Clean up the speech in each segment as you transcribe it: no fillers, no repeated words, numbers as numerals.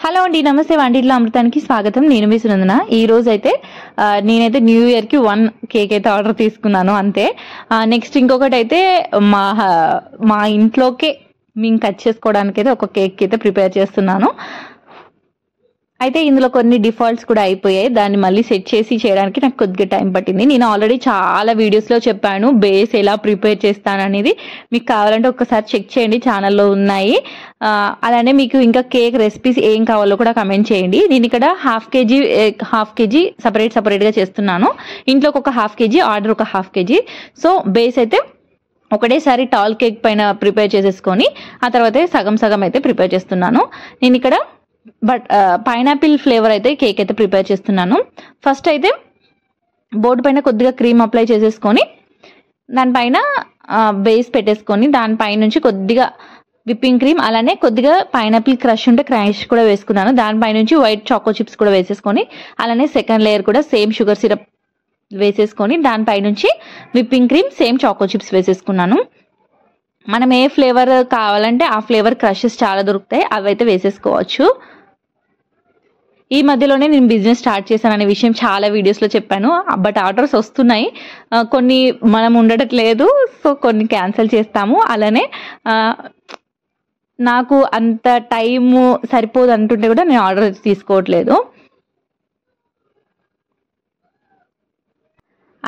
Hello అండి, నమస్తే. వంటింట్లో అమృతానికి స్వాగతం. నేను మీ సునందన. ఈ రోజు అయితే నేనైతే న్యూ ఇయర్ కి 1 కేక్ అయితే ఆర్డర్ తీసుకున్నాను అంతే. నెక్స్ట్ ఇంకొకటి అయితే మా ఇంట్లోకే మేము కట్ చేసుకోవడానికి అయితే ఒక కేక్ అయితే ప్రిపేర్ చేస్తున్నాను. అయితే ఇందులో కొన్ని డిఫాల్ట్స్ కూడా అయిపోయాయి. దాన్ని మళ్ళీ సెట్ చేసి చేయడానికి నాకు కొద్దిగా టైం పట్టింది. నేను ఆల్రెడీ చాలా వీడియోస్లో చెప్పాను బేస్ ఎలా ప్రిపేర్ చేస్తాను అనేది. మీకు కావాలంటే ఒక్కసారి చెక్ చేయండి, ఛానల్లో ఉన్నాయి. అలానే మీకు ఇంకా కేక్ రెసిపీస్ ఏం కావాలో కూడా కమెంట్ చేయండి. నేను ఇక్కడ హాఫ్ కేజీ సపరేట్గా చేస్తున్నాను. ఇంట్లోకి ఒక హాఫ్ కేజీ, ఆర్డర్ ఒక హాఫ్ కేజీ. సో బేస్ అయితే ఒకటేసారి టాల్ కేక్ పైన ప్రిపేర్ చేసేసుకొని ఆ తర్వాత సగం అయితే ప్రిపేర్ చేస్తున్నాను. నేను ఇక్కడ పైనాపిల్ ఫ్లేవర్ అయితే కేక్ అయితే ప్రిపేర్ చేస్తున్నాను. ఫస్ట్ అయితే బోర్డు పైన కొద్దిగా క్రీమ్ అప్లై చేసేసుకొని దానిపైన బేస్ పెట్టేసుకొని దానిపై నుంచి కొద్దిగా విప్పింగ్ క్రీమ్, అలానే కొద్దిగా పైనాపిల్ క్రష్ ఉంటే క్రష్ కూడా వేసుకున్నాను. దానిపై నుంచి వైట్ చాకో చిప్స్ కూడా వేసేసుకొని అలానే సెకండ్ లేయర్ కూడా సేమ్ షుగర్ సిరప్ వేసేసుకొని దానిపై నుంచి whipping cream, same choco chips వేసేసుకున్నాను. మనం ఏ ఫ్లేవర్ కావాలంటే ఆ ఫ్లేవర్ క్రషెస్ చాలా దొరుకుతాయి, అవి అయితే వేసేసుకోవచ్చు. ఈ మధ్యలోనే నేను బిజినెస్ స్టార్ట్ చేశాను అనే విషయం చాలా వీడియోస్లో చెప్పాను. బట్ ఆర్డర్స్ వస్తున్నాయి, కొన్ని మనం ఉండట్లేదు, సో కొన్ని క్యాన్సిల్ చేస్తాము. అలానే నాకు అంత టైము సరిపోదు అంటుంటే కూడా నేను ఆర్డర్ తీసుకోవట్లేదు.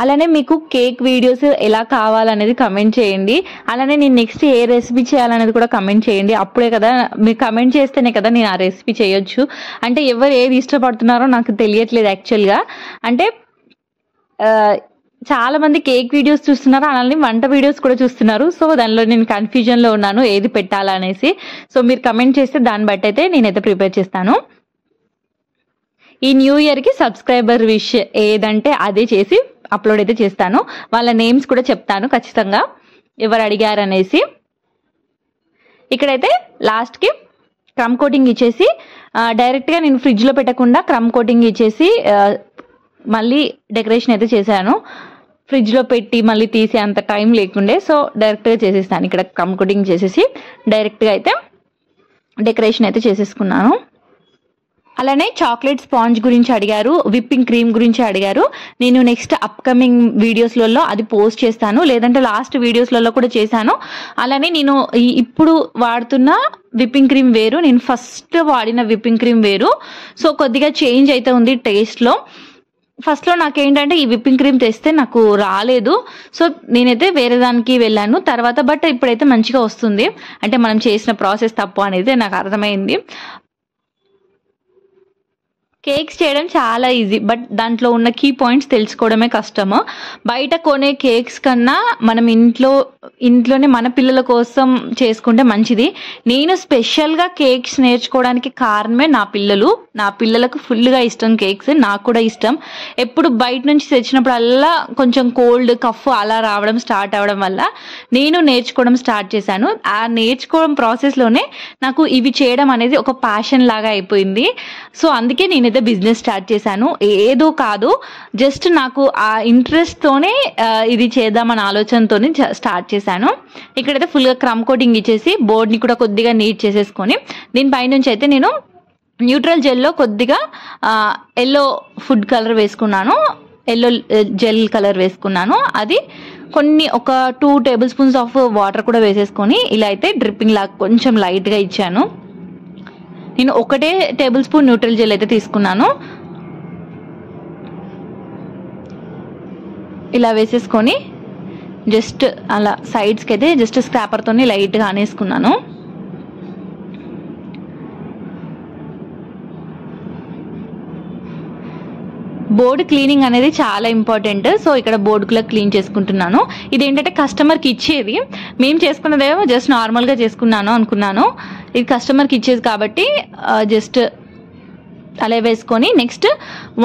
అలానే మీకు కేక్ వీడియోస్ ఎలా కావాలనేది కమెంట్ చేయండి. అలానే నేను నెక్స్ట్ ఏ రెసిపీ చేయాలనేది కూడా కమెంట్ చేయండి. అప్పుడే కదా మీరు కమెంట్ చేస్తేనే కదా నేను ఆ రెసిపీ చేయొచ్చు. అంటే ఎవరు ఏది ఇష్టపడుతున్నారో నాకు తెలియట్లేదు యాక్చువల్గా. అంటే చాలా మంది కేక్ వీడియోస్ చూస్తున్నారు, అలానే వంట వీడియోస్ కూడా చూస్తున్నారు. సో దానిలో నేను కన్ఫ్యూజన్లో ఉన్నాను ఏది పెట్టాలనేసి. సో మీరు కమెంట్ చేస్తే దాన్ని బట్టి అయితే నేనైతే ప్రిపేర్ చేస్తాను. ఈ న్యూ ఇయర్కి సబ్స్క్రైబర్ విష్ ఏదంటే అదే చేసి అప్లోడ్ అయితే చేస్తాను. వాళ్ళ నేమ్స్ కూడా చెప్తాను ఖచ్చితంగా ఎవరు అడిగారు అనేసి. ఇక్కడైతే లాస్ట్కి క్రమ్ కోటింగ్ ఇచ్చేసి డైరెక్ట్గా నేను ఫ్రిడ్జ్లో పెట్టకుండా క్రమ్ కోటింగ్ ఇచ్చేసి మళ్ళీ డెకరేషన్ అయితే చేశాను. ఫ్రిడ్జ్లో పెట్టి మళ్ళీ తీసే అంత టైం లేకుండే, సో డైరెక్ట్గా చేసేస్తాను. ఇక్కడ క్రమ్ కోటింగ్ చేసేసి డైరెక్ట్గా అయితే డెకరేషన్ అయితే చేసేసుకున్నాను. అలానే చాక్లెట్ స్పాంజ్ గురించి అడిగారు, విప్పింగ్ క్రీమ్ గురించి అడిగారు. నేను నెక్స్ట్ అప్కమింగ్ వీడియోస్లలో అది పోస్ట్ చేస్తాను, లేదంటే లాస్ట్ వీడియోస్లలో కూడా చేశాను. అలానే నేను ఇప్పుడు వాడుతున్న విప్పింగ్ క్రీమ్ వేరు, నేను ఫస్ట్ వాడిన విప్పింగ్ క్రీమ్ వేరు. సో కొద్దిగా చేంజ్ అయితే ఉంది టేస్ట్లో. ఫస్ట్లో నాకేంటంటే ఈ విప్పింగ్ క్రీమ్ తెస్తే నాకు రాలేదు, సో నేనైతే వేరే దానికి వెళ్ళాను తర్వాత. బట్ ఇప్పుడైతే మంచిగా వస్తుంది. అంటే మనం చేసిన ప్రాసెస్ తప్పు అనేది నాకు అర్థమైంది. కేక్స్ చేయడం చాలా ఈజీ, బట్ దాంట్లో ఉన్న కీ పాయింట్స్ తెలుసుకోవడమే కష్టము. బయట కొనే కేక్స్ కన్నా మనం ఇంట్లోనే మన పిల్లల కోసం చేసుకుంటే మంచిది. నేను స్పెషల్గా కేక్స్ నేర్చుకోవడానికి కారణమే నా పిల్లలకు ఫుల్గా ఇష్టం కేక్స్, నాకు కూడా ఇష్టం. ఎప్పుడు బయట నుంచి తెచ్చినప్పుడల్లా కొంచెం కోల్డ్ కఫ్ అలా రావడం స్టార్ట్ అవ్వడం వల్ల నేను నేర్చుకోవడం స్టార్ట్ చేశాను. ఆ నేర్చుకోవడం ప్రాసెస్లోనే నాకు ఇవి చేయడం అనేది ఒక ప్యాషన్ లాగా అయిపోయింది. సో అందుకే నేనైతే బిజినెస్ స్టార్ట్ చేశాను. ఏదో కాదు, జస్ట్ నాకు ఆ ఇంట్రెస్ట్తోనే ఇది చేద్దామన్న ఆలోచనతోనే స్టార్ట్ చేశాను. ఇక్కడైతే ఫుల్గా క్రమ్ కోటింగ్ ఇచ్చేసి బోర్డ్ని కూడా కొద్దిగా నీట్ చేసేసుకొని దీనిపై నుంచి అయితే నేను న్యూట్రల్ జెల్లో కొద్దిగా ఎల్లో ఫుడ్ కలర్ వేసుకున్నాను, ఎల్లో జెల్ కలర్ వేసుకున్నాను. అది ఒక 2 టేబుల్ స్పూన్స్ ఆఫ్ వాటర్ కూడా వేసేసుకొని ఇలా అయితే డ్రిప్పింగ్ లాగా కొంచెం లైట్గా ఇచ్చాను. నేను 1 టేబుల్ స్పూన్ న్యూట్రల్ జెల్ అయితే తీసుకున్నాను. ఇలా వేసేసుకొని జస్ట్ అలా సైడ్స్కి అయితే జస్ట్ స్క్రాపర్తో లైట్గా అనేసుకున్నాను. బోర్డు క్లీనింగ్ అనేది చాలా ఇంపార్టెంట్. సో ఇక్కడ బోర్డు కూడా క్లీన్ చేసుకుంటున్నాను. ఇదేంటంటే కస్టమర్కి ఇచ్చేది, మేము చేసుకున్నదేమో జస్ట్ నార్మల్గా చేసుకున్నాను అనుకున్నాను. ఇది కస్టమర్కి ఇచ్చేది కాబట్టి జస్ట్ అలా వేసుకొని నెక్స్ట్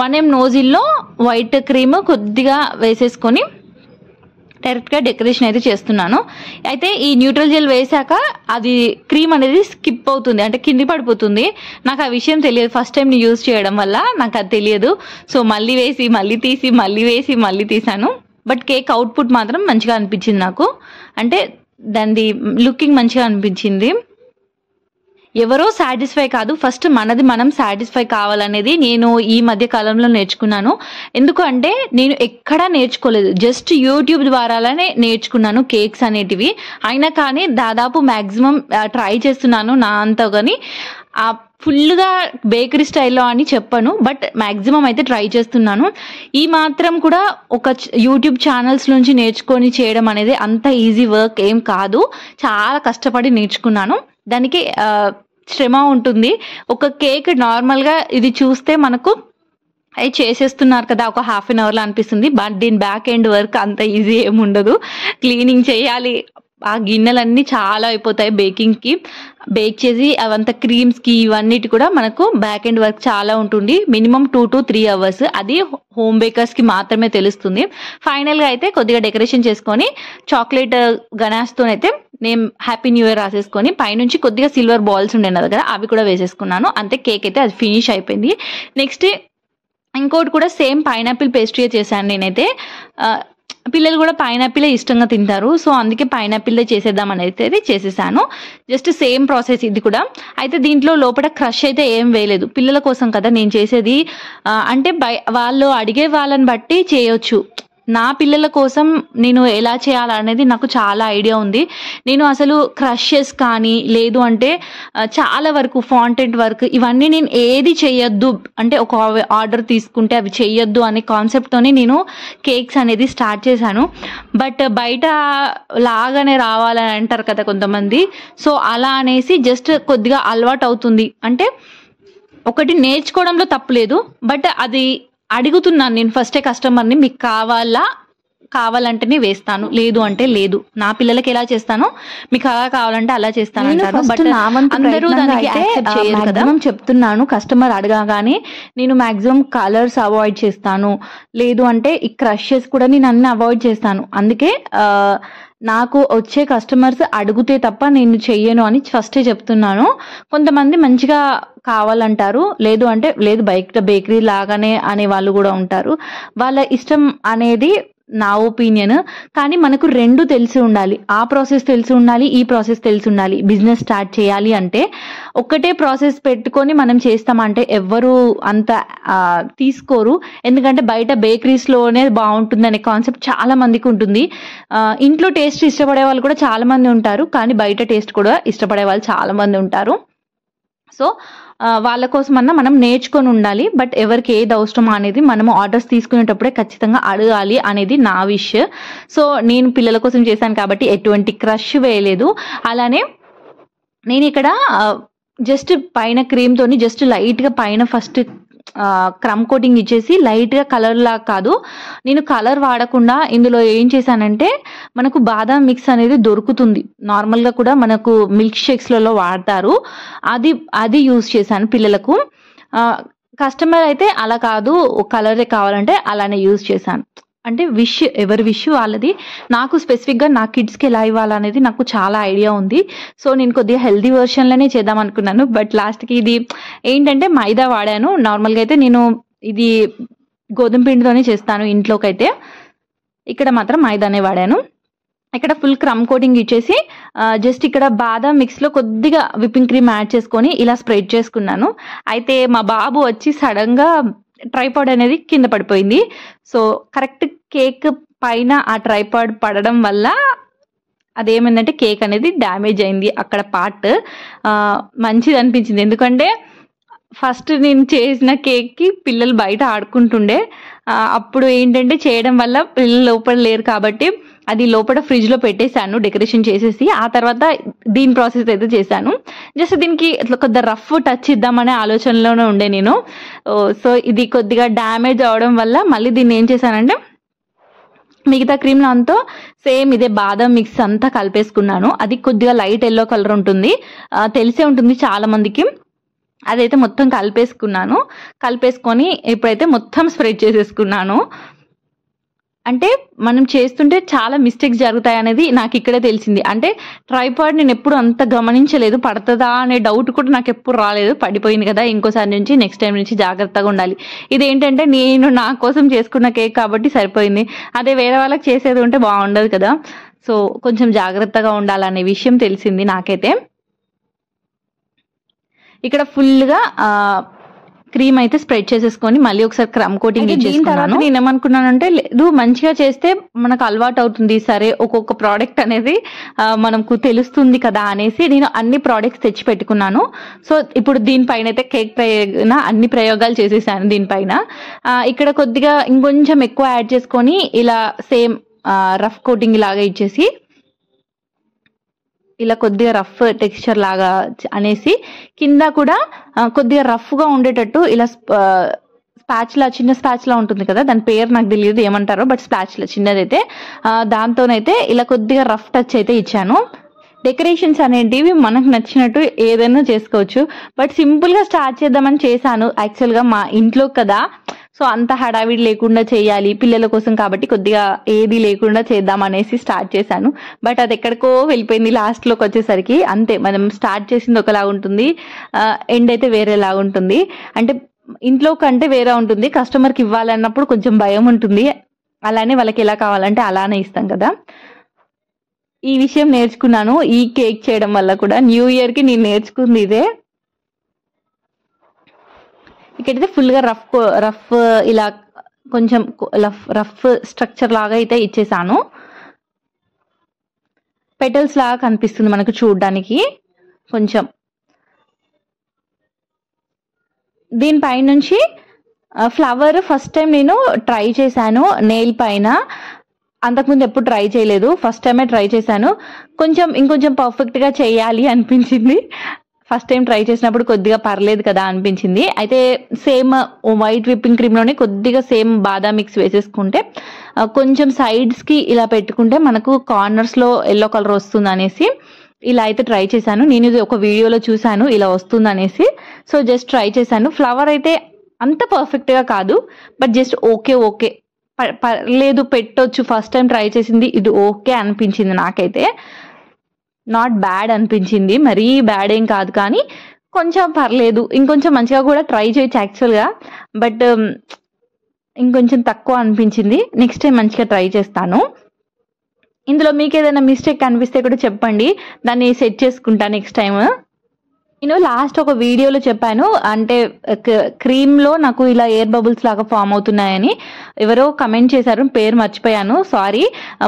1M నోజిల్లో వైట్ క్రీమ్ కొద్దిగా వేసేసుకొని డైరెక్ట్గా డెకరేషన్ అయితే చేస్తున్నాను. అయితే ఈ న్యూట్రల్ జెల్ వేసాక అది క్రీమ్ అనేది స్కిప్ అవుతుంది, అంటే కింది పడిపోతుంది. నాకు ఆ విషయం తెలియదు, ఫస్ట్ టైం నేను యూజ్ చేయడం వల్ల నాకు అది తెలియదు. సో మళ్ళీ వేసి మళ్ళీ తీసి మళ్ళీ వేసి మళ్ళీ తీసాను. బట్ కేక్ అవుట్పుట్ మాత్రం మంచిగా అనిపించింది నాకు, అంటే దాని లుకింగ్ మంచిగా అనిపించింది. ఎవరో సాటిస్ఫై కాదు, ఫస్ట్ మనది మనం సాటిస్ఫై కావాలనేది నేను ఈ మధ్య కాలంలో నేర్చుకున్నాను. ఎందుకు అంటే నేను ఎక్కడా నేర్చుకోలేదు, జస్ట్ యూట్యూబ్ ద్వారానే నేర్చుకున్నాను కేక్స్ అనేటివి. అయినా కానీ దాదాపు మ్యాక్సిమం ట్రై చేస్తున్నాను నా అంతా. కానీ ఫుల్గా బేకరీ స్టైల్లో అని చెప్పను, బట్ మ్యాక్సిమం అయితే ట్రై చేస్తున్నాను. ఈ మాత్రం కూడా ఒక యూట్యూబ్ ఛానల్స్ నుంచి నేర్చుకొని చేయడం అనేది అంత ఈజీ వర్క్ ఏం కాదు, చాలా కష్టపడి నేర్చుకున్నాను. దానికి శ్రమ ఉంటుంది. ఒక కేక్ నార్మల్గా ఇది చూస్తే మనకు అవి చేసేస్తున్నారు కదా ఒక హాఫ్ అన్ అవర్లో అనిపిస్తుంది, బట్ దీని బ్యాక్ ఎండ్ వర్క్ అంత ఈజీ ఏమి ఉండదు. క్లీనింగ్ చేయాలి, ఆ గిన్నెలన్నీ చాలా అయిపోతాయి బేకింగ్కి. బేక్ చేసి అవంతా క్రీమ్స్కి ఇవన్నిటి కూడా మనకు బ్యాక్ ఎండ్ వర్క్ చాలా ఉంటుంది. Minimum 2 to 3 hours. అది హోమ్ బేకర్స్కి మాత్రమే తెలుస్తుంది. ఫైనల్గా అయితే కొద్దిగా డెకరేషన్ చేసుకొని చాక్లెట్ గనాష్తో అయితే నేను హ్యాపీ న్యూ ఇయర్ రాసేసుకొని పైనుంచి కొద్దిగా సిల్వర్ బాల్స్ ఉండే కదా అవి కూడా వేసేసుకున్నాను. అంతే, కేక్ అయితే అది ఫినిష్ అయిపోయింది. నెక్స్ట్ ఇంకోటి కూడా సేమ్ పైనాపిల్ పేస్ట్రీ చేశాను నేనైతే. పిల్లలు కూడా పైనాపిలే ఇష్టంగా తింటారు, సో అందుకే పైనాపిల్ చేసేద్దాం అనేది చేసేసాను. జస్ట్ సేమ్ ప్రాసెస్ ఇది కూడా. అయితే దీంట్లో లోపల క్రష్ అయితే ఏం వేయలేదు, పిల్లల కోసం కదా నేను చేసేది. అంటే వాళ్ళు అడిగే వాళ్ళని బట్టి చేయొచ్చు. నా పిల్లల కోసం నేను ఎలా చేయాలనేది నాకు చాలా ఐడియా ఉంది. నేను అసలు క్రషెస్ కానీ లేదు అంటే చాలా వరకు ఫాంటెంట్ వర్క్ ఇవన్నీ నేను ఏది చేయొద్దు, అంటే ఒక ఆర్డర్ తీసుకుంటే అవి చేయొద్దు అనే కాన్సెప్ట్తోనే నేను కేక్స్ అనేది స్టార్ట్ చేశాను. బట్ బయట లాగానే రావాలని అంటారు కదా కొంతమంది, సో అలా అనేసి జస్ట్ కొద్దిగా అలవాటు అవుతుంది. అంటే ఒకటి నేర్చుకోవడంలో తప్పులేదు, బట్ అది అడుగుతున్నాను నేను ఫస్టే కస్టమర్ని, మీకు కావాలంటేనే వేస్తాను, లేదు అంటే లేదు. నా పిల్లలకి ఎలా చేస్తానో మీకు అలా కావాలంటే అలా చేస్తాను అంటారు, బట్ అందరూ దానికి యాక్సెప్ట్ చేయరు కదా. చెప్తున్నాను, కస్టమర్ అడగాగానే నేను మాక్సిమం కలర్స్ అవాయిడ్ చేస్తాను, లేదు అంటే ఈ క్రషెస్ కూడా నేను అన్ని అవాయిడ్ చేస్తాను. అందుకే నాకు వచ్చే కస్టమర్స్ అడిగితే తప్ప నేను చెయ్యను అని ఫస్టే చెప్తున్నాను. కొంతమంది మంచిగా కావాలంటారు, లేదు అంటే లేదు బయట బేకరీ లాగానే అనే వాళ్ళు కూడా ఉంటారు. వాళ్ళ ఇష్టం అనేది నా ఒపీనియన్. కానీ మనకు రెండు తెలిసి ఉండాలి, ఆ ప్రాసెస్ తెలిసి ఉండాలి, ఈ ప్రాసెస్ తెలిసి ఉండాలి. బిజినెస్ స్టార్ట్ చేయాలి అంటే ఒక్కటే ప్రాసెస్ పెట్టుకొని మనం చేస్తామంటే ఎవ్వరు అంత తీసుకోరు. ఎందుకంటే బయట బేకరీస్లోనే బాగుంటుంది అనే కాన్సెప్ట్ చాలా మందికి ఉంటుంది. ఇంట్లో టేస్ట్ ఇష్టపడే వాళ్ళు కూడా చాలా మంది ఉంటారు, కానీ బయట టేస్ట్ కూడా ఇష్టపడే వాళ్ళు చాలా మంది ఉంటారు. సో వాళ్ళ కోసమన్నా మనం నేర్చుకొని ఉండాలి. బట్ ఎవరికి ఏది అవసరమో అనేది మనము ఆర్డర్స్ తీసుకునేటప్పుడే ఖచ్చితంగా అడగాలి అనేది నా విష్. సో నేను పిల్లల కోసం చేశాను కాబట్టి ఎటువంటి క్రష్ వేయలేదు. అలానే నేను ఇక్కడ జస్ట్ పైన క్రీమ్తోని జస్ట్ లైట్గా పైన ఫస్ట్ క్రమ్ కోటింగ్ ఇచ్చేసి లైట్గా కలర్ లాగా కాదు, నేను కలర్ వాడకుండా ఇందులో ఏం చేశానంటే మనకు బాదాం మిక్స్ అనేది దొరుకుతుంది, నార్మల్గా కూడా మనకు మిల్క్ షేక్స్లలో వాడతారు, అది యూజ్ చేశాను పిల్లలకు. కస్టమర్ అయితే అలా కాదు కలరే కావాలంటే అలానే యూజ్ చేశాను. అంటే ఎవరి విష్ వాళ్ళది. నాకు స్పెసిఫిక్గా నా కిడ్స్కి ఎలా ఇవ్వాలనేది నాకు చాలా ఐడియా ఉంది. సో నేను కొద్దిగా హెల్దీ వర్షన్లోనే చేద్దాం అనుకున్నాను, బట్ లాస్ట్కి ఇది ఏంటంటే మైదా వాడాను. నార్మల్గా అయితే నేను ఇది గోధుమ పిండితోనే చేస్తాను ఇంట్లోకైతే, ఇక్కడ మాత్రం మైదానే వాడాను. ఇక్కడ ఫుల్ క్రమ్ కోటింగ్ ఇచ్చేసి జస్ట్ ఇక్కడ బాదాం మిక్స్లో కొద్దిగా విప్పింగ్ క్రీమ్ యాడ్ చేసుకొని ఇలా స్ప్రెడ్ చేసుకున్నాను. అయితే మా బాబు వచ్చి సడన్గా ట్రైపాడ్ అనేది కింద పడిపోయింది. సో కరెక్ట్ కేక్ పైన ఆ ట్రైపాడ్ పడడం వల్ల అదేమైందంటే కేక్ అనేది డ్యామేజ్ అయింది అక్కడ పార్ట్. మంచిది అనిపించింది, ఎందుకంటే ఫస్ట్ నేను చేసిన కేక్కి పిల్లలు బయట ఆడుకుంటుండే, అప్పుడు ఏంటంటే చేయడం వల్ల పిల్లలు లోపల లేరు కాబట్టి అది లోపల ఫ్రిడ్జ్లో పెట్టేశాను డెకరేషన్ చేసేసి. ఆ తర్వాత దీని ప్రాసెస్ అయితే చేశాను. జస్ట్ దీనికి ఇట్లా కొద్దిగా రఫ్ టచ్ ఇద్దామనే ఆలోచనలోనే ఉండే నేను. సో ఇది కొద్దిగా డ్యామేజ్ అవడం వల్ల మళ్ళీ దీన్ని ఏం చేశానంటే మిగతా క్రీమ్లో అంతా సేమ్ ఇదే బాదం మిక్స్ అంతా కలిపేసుకున్నాను. అది కొద్దిగా లైట్ ఎల్లో కలర్ ఉంటుంది, తెలిసే ఉంటుంది చాలా మందికి. అదైతే మొత్తం కలిపేసుకొని ఇప్పుడైతే మొత్తం స్ప్రెడ్ చేసేసుకున్నాను. అంటే మనం చేస్తుంటే చాలా మిస్టేక్స్ జరుగుతాయి అనేది నాకు ఇక్కడే తెలిసింది. అంటే ట్రైపాడ్ నేను ఎప్పుడు అంత గమనించలేదు, పడుతుందా అనే డౌట్ కూడా నాకు ఎప్పుడు రాలేదు. పడిపోయింది కదా, ఇంకోసారి నుంచి నెక్స్ట్ టైం నుంచి జాగ్రత్తగా ఉండాలి. ఇదేంటంటే నేను నా కోసం చేసుకున్న కేక్ కాబట్టి సరిపోయింది, అదే వేరే వాళ్ళకి చేసేది ఉంటే బాగుండదు కదా. సో కొంచెం జాగ్రత్తగా ఉండాలనే విషయం తెలిసింది నాకైతే. ఇక్కడ ఫుల్ గా క్రీమ్ అయితే స్ప్రెడ్ చేసేసుకొని మళ్ళీ ఒకసారి క్రమ్ కోటింగ్ ఇచ్చేసుకున్నాను. నేను ఏమనుకున్నానంటే లేదు మంచిగా చేస్తే మనకు అలవాటు అవుతుంది, సరే ఒక్కొక్క ప్రోడక్ట్ అనేది మనకు తెలుస్తుంది కదా అనేసి నేను అన్ని ప్రోడక్ట్స్ తెచ్చి పెట్టుకున్నాను. సో ఇప్పుడు దీనిపైన అయితే కేక్ పైన అన్ని ప్రయోగాలు చేసేసాను. దీనిపైన ఇక్కడ కొద్దిగా ఇంకొంచెం ఎక్కువ యాడ్ చేసుకొని ఇలా సేమ్ రఫ్ కోటింగ్ లాగా ఇచ్చేసి ఇలా కొద్దిగా రఫ్ టెక్స్చర్ లాగా అనేసి కింద కూడా కొద్దిగా రఫ్ గా ఉండేటట్టు ఇలా స్పాచ్లా, చిన్న స్పాచ్లా ఉంటుంది కదా, దాని పేరు నాకు తెలియదు ఏమంటారో, బట్ స్పాచ్లా చిన్నదైతే దాంతోనైతే ఇలా కొద్దిగా రఫ్ టచ్ అయితే ఇచ్చాను. డెకరేషన్స్ అనేటివి మనకు నచ్చినట్టు ఏదైనా చేసుకోవచ్చు, బట్ సింపుల్ గా స్టార్ట్ చేద్దామని చేశాను. యాక్చువల్ గా మా ఇంట్లో కదా, సో అంత హడావిడి లేకుండా చేయాలి పిల్లల కోసం కాబట్టి కొద్దిగా ఏది లేకుండా చేద్దాం అనేసి స్టార్ట్ చేశాను. బట్ అది ఎక్కడికో వెళ్ళిపోయింది లాస్ట్ లోకి వచ్చేసరికి. అంతే, మనం స్టార్ట్ చేసింది ఒకలా ఉంటుంది, ఎండ్ అయితే వేరేలా ఉంటుంది. అంటే ఇంట్లో కంటే వేరే ఉంటుంది. కస్టమర్కి ఇవ్వాలన్నప్పుడు కొంచెం భయం ఉంటుంది, అలానే వాళ్ళకి ఎలా కావాలంటే అలానే ఇస్తాం కదా. ఈ విషయం నేర్చుకున్నాను ఈ కేక్ చేయడం వల్ల కూడా. న్యూ ఇయర్ కి నేను నేర్చుకుంది ఇదే. ఇక్కడైతే ఫుల్ గా రఫ్ ఇలా కొంచెం రఫ్ స్ట్రక్చర్ లాగా అయితే ఇచ్చేసాను. పెటల్స్ లాగా కనిపిస్తుంది మనకు చూడడానికి కొంచెం. దీనిపై నుంచి ఫ్లవర్ ఫస్ట్ టైం నేను ట్రై చేశాను నెయిల్ పైన. అంతకుముందు ఎప్పుడు ట్రై చేయలేదు, ఫస్ట్ టైమే ట్రై చేశాను. ఇంకొంచెం పర్ఫెక్ట్ గా చేయాలి అనిపించింది. ఫస్ట్ టైం ట్రై చేసినప్పుడు కొద్దిగా పర్లేదు కదా అనిపించింది. అయితే సేమ్ వైట్ విప్పింగ్ క్రీమ్ లోనే కొద్దిగా సేమ్ బాదాం మిక్స్ వేసేసుకుంటే కొంచెం సైడ్స్ కి ఇలా పెట్టుకుంటే మనకు కార్నర్స్ లో ఎల్లో కలర్ వస్తుంది అనేసి ఇలా అయితే ట్రై చేశాను. నేను ఇది ఒక వీడియోలో చూశాను ఇలా వస్తుంది అనేసి, సో జస్ట్ ట్రై చేశాను. ఫ్లవర్ అయితే అంత పర్ఫెక్ట్ గా కాదు, బట్ జస్ట్ ఓకే పర్లేదు, పెట్టొచ్చు. ఫస్ట్ టైం ట్రై చేసింది, ఇది ఓకే అనిపించింది నాకైతే. నాట్ బ్యాడ్ అనిపించింది, మరీ బ్యాడ్ ఏం కాదు, కానీ కొంచెం పర్లేదు. ఇంకొంచెం మంచిగా కూడా ట్రై చేయొచ్చు యాక్చువల్గా, బట్ ఇంకొంచెం తక్కువ అనిపించింది. నెక్స్ట్ టైం మంచిగా ట్రై చేస్తాను. ఇందులో మీకు ఏదైనా మిస్టేక్ అనిపిస్తే కూడా చెప్పండి, దాన్ని సెట్ చేసుకుంటా నెక్స్ట్ టైం. నేను లాస్ట్ ఒక వీడియోలో చెప్పాను, అంటే క్రీమ్ లో నాకు ఇలా ఎయిర్ బబుల్స్ లాగా ఫామ్ అవుతున్నాయని. ఎవరో కమెంట్ చేశారు, పేరు మర్చిపోయాను, సారీ.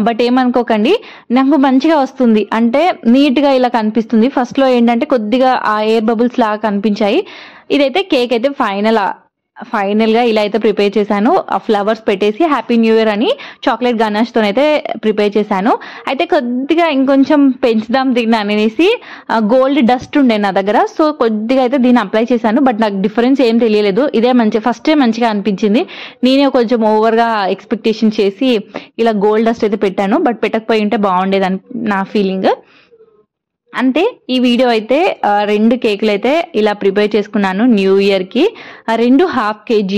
బట్ ఏమనుకోకండి, నాకు మంచిగా వస్తుంది, అంటే నీట్ గా ఇలా కనిపిస్తుంది. ఫస్ట్ లో ఏంటంటే కొద్దిగా ఆ ఎయిర్ బబుల్స్ లాగా కనిపించాయి. ఇదైతే కేక్ అయితే ఫైనల్ గా ఇలా అయితే ప్రిపేర్ చేశాను. ఆ ఫ్లవర్స్ పెట్టేసి హ్యాపీ న్యూ ఇయర్ అని చాక్లెట్ గనాష్ తో అయితే ప్రిపేర్ చేశాను. అయితే కొద్దిగా ఇంకొంచెం పెంచుదాం దీన్ని అనేసి గోల్డ్ డస్ట్ ఉండే నా దగ్గర, సో కొద్దిగా అయితే దీన్ని అప్లై చేశాను. బట్ నాకు డిఫరెన్స్ ఏం తెలియలేదు. ఇదే ఫస్ట్ టైం మంచిగా అనిపించింది. నేనే కొంచెం ఓవర్ గా ఎక్స్పెక్టేషన్ చేసి ఇలా గోల్డ్ డస్ట్ అయితే పెట్టాను, బట్ పెట్టకపోయి ఉంటే బాగుండేదని నా ఫీలింగ్. అంతే, ఈ వీడియో అయితే 2 కేకులు అయితే ఇలా ప్రిపేర్ చేసుకున్నాను న్యూ ఇయర్ కి. 2 ½ kg,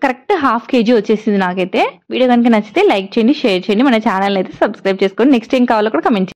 కరెక్ట్ ½ kg వచ్చేసింది నాకైతే. వీడియో కనుక నచ్చితే లైక్ చేయండి, షేర్ చేయండి, మన ఛానల్ అయితే సబ్స్క్రైబ్ చేసుకోండి. నెక్స్ట్ ఏం కావాలో కూడా కమెంట్